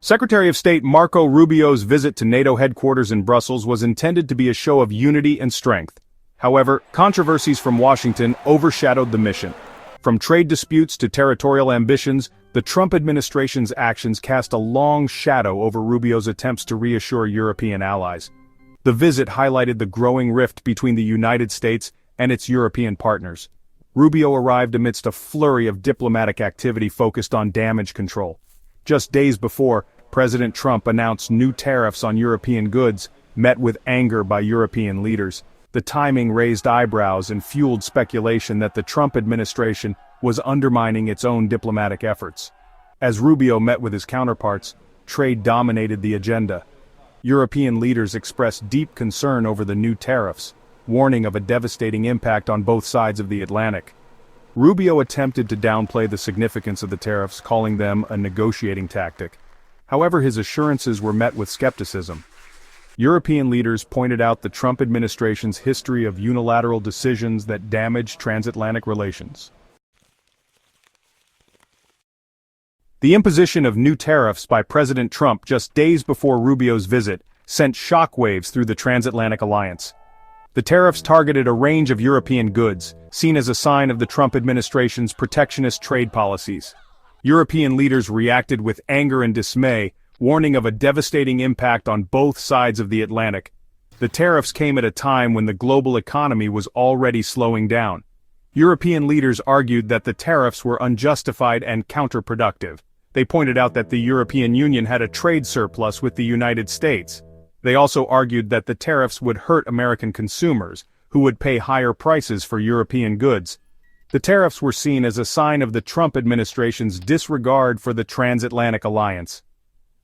Secretary of State Marco Rubio's visit to NATO headquarters in Brussels was intended to be a show of unity and strength. However, controversies from Washington overshadowed the mission. From trade disputes to territorial ambitions, the Trump administration's actions cast a long shadow over Rubio's attempts to reassure European allies. The visit highlighted the growing rift between the United States and its European partners. Rubio arrived amidst a flurry of diplomatic activity focused on damage control. Just days before, President Trump announced new tariffs on European goods, met with anger by European leaders. The timing raised eyebrows and fueled speculation that the Trump administration was undermining its own diplomatic efforts. As Rubio met with his counterparts, trade dominated the agenda. European leaders expressed deep concern over the new tariffs, warning of a devastating impact on both sides of the Atlantic. Rubio attempted to downplay the significance of the tariffs, calling them a negotiating tactic. However, his assurances were met with skepticism. European leaders pointed out the Trump administration's history of unilateral decisions that damaged transatlantic relations. The imposition of new tariffs by President Trump just days before Rubio's visit sent shockwaves through the transatlantic alliance. The tariffs targeted a range of European goods, seen as a sign of the Trump administration's protectionist trade policies. European leaders reacted with anger and dismay, warning of a devastating impact on both sides of the Atlantic. The tariffs came at a time when the global economy was already slowing down. European leaders argued that the tariffs were unjustified and counterproductive. They pointed out that the European Union had a trade surplus with the United States. They also argued that the tariffs would hurt American consumers, who would pay higher prices for European goods. The tariffs were seen as a sign of the Trump administration's disregard for the transatlantic alliance.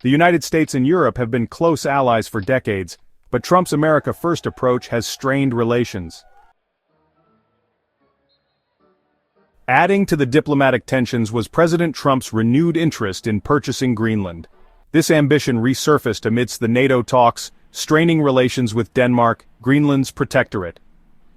The United States and Europe have been close allies for decades, but Trump's America First approach has strained relations. Adding to the diplomatic tensions was President Trump's renewed interest in purchasing Greenland. This ambition resurfaced amidst the NATO talks, straining relations with Denmark, Greenland's protectorate.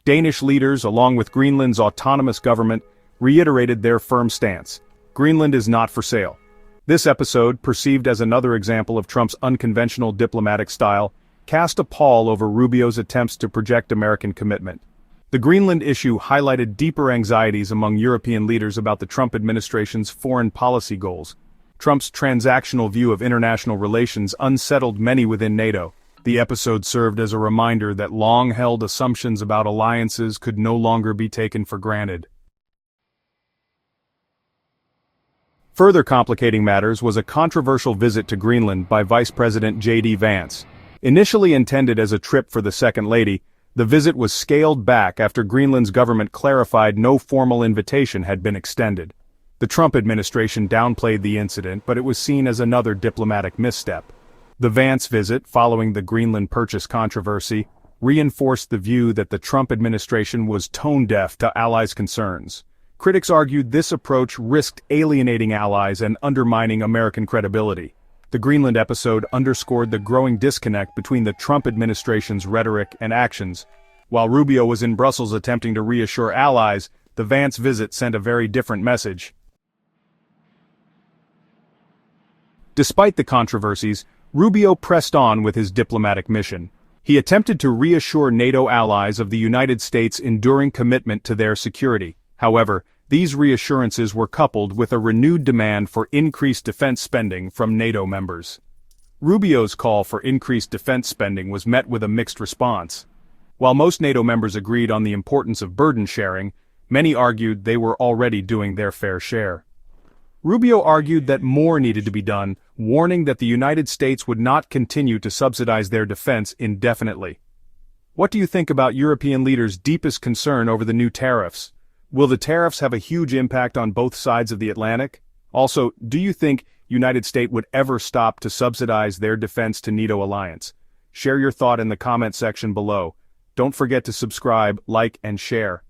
Danish leaders, along with Greenland's autonomous government, reiterated their firm stance. Greenland is not for sale. This episode, perceived as another example of Trump's unconventional diplomatic style, cast a pall over Rubio's attempts to project American commitment. The Greenland issue highlighted deeper anxieties among European leaders about the Trump administration's foreign policy goals. Trump's transactional view of international relations unsettled many within NATO. The episode served as a reminder that long-held assumptions about alliances could no longer be taken for granted. Further complicating matters was a controversial visit to Greenland by Vice President J.D. Vance. Initially intended as a trip for the Second Lady, the visit was scaled back after Greenland's government clarified no formal invitation had been extended. The Trump administration downplayed the incident, but it was seen as another diplomatic misstep. The Vance visit, following the Greenland purchase controversy, reinforced the view that the Trump administration was tone-deaf to allies' concerns. Critics argued this approach risked alienating allies and undermining American credibility. The Greenland episode underscored the growing disconnect between the Trump administration's rhetoric and actions. While Rubio was in Brussels attempting to reassure allies, the Vance visit sent a very different message. Despite the controversies, Rubio pressed on with his diplomatic mission. He attempted to reassure NATO allies of the United States' enduring commitment to their security. However, these reassurances were coupled with a renewed demand for increased defense spending from NATO members. Rubio's call for increased defense spending was met with a mixed response. While most NATO members agreed on the importance of burden sharing, many argued they were already doing their fair share. Rubio argued that more needed to be done, warning that the United States would not continue to subsidize their defense indefinitely. What do you think about European leaders' deepest concern over the new tariffs? Will the tariffs have a huge impact on both sides of the Atlantic? Also, do you think United States would ever stop to subsidize their defense to NATO alliance? Share your thought in the comment section below. Don't forget to subscribe, like, and share.